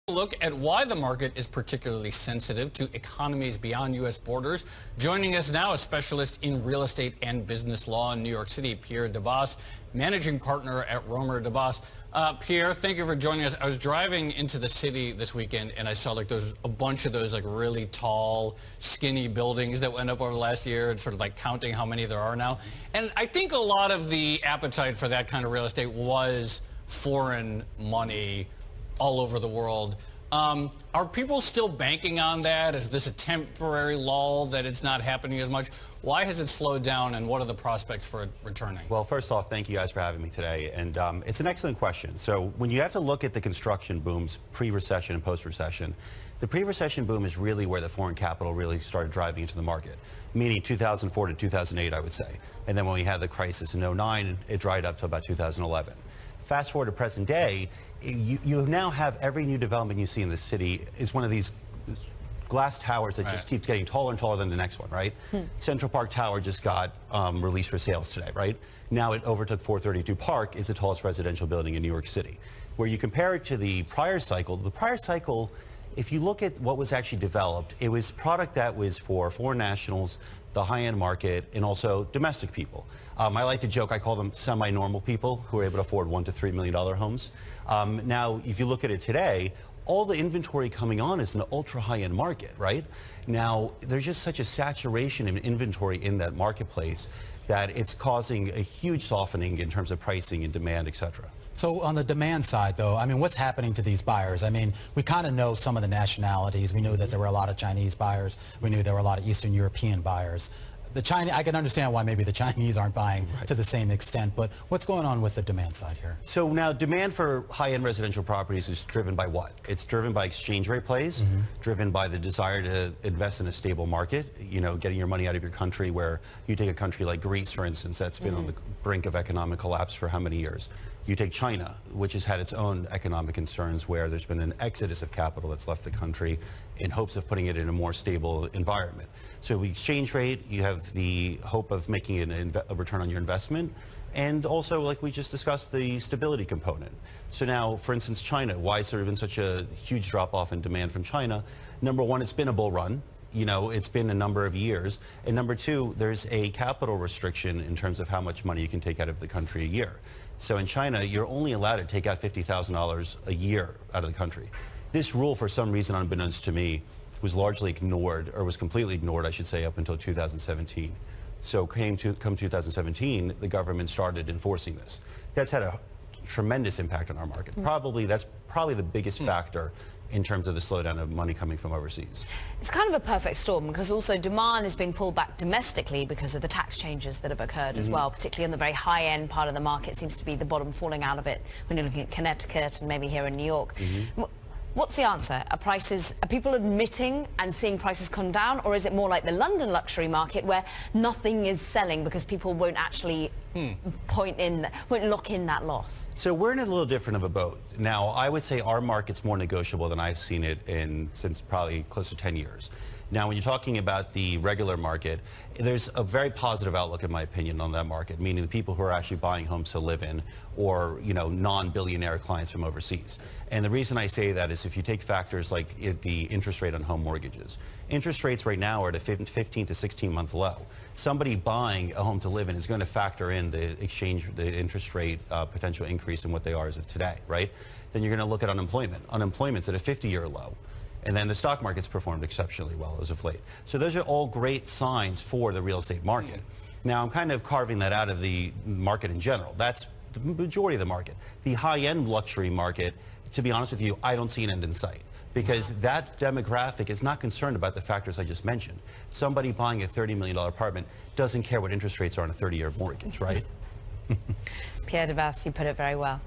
Look at why the market is particularly sensitive to economies beyond U.S. borders. Joining us now, a specialist in real estate and business law in New York City, Pierre Debbas, managing partner at Romer Debbas. Pierre, thank you for joining us. I was driving into the city this weekend and I saw there's a bunch of those really tall, skinny buildings that went up over the last year and sort of counting how many there are now. And I think a lot of the appetite for that kind of real estate was foreign money all over the world. Are people still banking on that? Is this a temporary lull that it's not happening as much? Why has it slowed down, and what are the prospects for it returning? Well, first off, thank you guys for having me today. And it's an excellent question. So when you have to look at the construction booms pre-recession and post-recession, the pre-recession boom is really where the foreign capital really started driving into the market, meaning 2004 to 2008, I would say. And then when we had the crisis in 2009, it dried up to about 2011. Fast forward to present day, you now have every new development you see in the city is one of these glass towers that just keeps getting taller and taller than the next one, right? Central Park Tower just got released for sales today, right? Now it overtook 432 Park, is the tallest residential building in New York City. Where you compare it to the prior cycle, if you look at what was actually developed, it was product that was for foreign nationals, the high-end market, and also domestic people. I like to joke, I call them semi-normal people who are able to afford $1 to $3 million homes. Now, if you look at it today, all the inventory coming on is an ultra high-end market, right? Now, there's just such a saturation of inventory in that marketplace that it's causing a huge softening in terms of pricing and demand, et cetera. So on the demand side, though, what's happening to these buyers? We kind of know some of the nationalities. We knew that there were a lot of Chinese buyers. We knew there were a lot of Eastern European buyers. I can understand why maybe the Chinese aren't buying to the same extent, but what's going on with the demand side here? So now demand for high-end residential properties is driven by what? It's driven by exchange rate plays, driven by the desire to invest in a stable market, getting your money out of your country, where you take a country like Greece, for instance, that's been on the brink of economic collapse for how many years? You take China, which has had its own economic concerns, where there's been an exodus of capital that's left the country in hopes of putting it in a more stable environment. So the exchange rate, you have the hope of making a return on your investment, and also, like we just discussed, the stability component. So now, for instance, China, why has there been such a huge drop-off in demand from China? Number one, it's been a bull run. It's been a number of years. And number two, there's a capital restriction in terms of how much money you can take out of the country a year. So in China, you're only allowed to take out $50,000 a year out of the country. This rule, for some reason, unbeknownst to me, was largely ignored, or was completely ignored, I should say, up until 2017. So come 2017, the government started enforcing this. That's had a tremendous impact on our market. That's probably the biggest factor in terms of the slowdown of money coming from overseas. It's kind of a perfect storm, because also demand is being pulled back domestically because of the tax changes that have occurred as well, particularly on the very high-end part of the market. It seems to be the bottom falling out of it when you're looking at Connecticut and maybe here in New York. What's the answer? Are people admitting and seeing prices come down, or is it more like the London luxury market where nothing is selling because people won't actually won't lock in that loss? So we're in a little different of a boat. Now, I would say our market's more negotiable than I've seen it since probably close to 10 years. Now, when you're talking about the regular market, there's a very positive outlook, in my opinion, on that market, meaning the people who are actually buying homes to live in, or non-billionaire clients from overseas. And the reason I say that is if you take factors like the interest rate on home mortgages. Interest rates right now are at a 15 to 16-month low. Somebody buying a home to live in is going to factor in the interest rate potential increase in what they are as of today, right? Then you're going to look at unemployment. Unemployment's at a 50-year low. And then the stock market's performed exceptionally well as of late. So those are all great signs for the real estate market. Now, I'm kind of carving that out of the market in general. That's the majority of the market. The high-end luxury market, to be honest with you, I don't see an end in sight, because that demographic is not concerned about the factors I just mentioned. Somebody buying a $30 million apartment doesn't care what interest rates are on a 30-year mortgage, right? Pierre Debbas, you put it very well.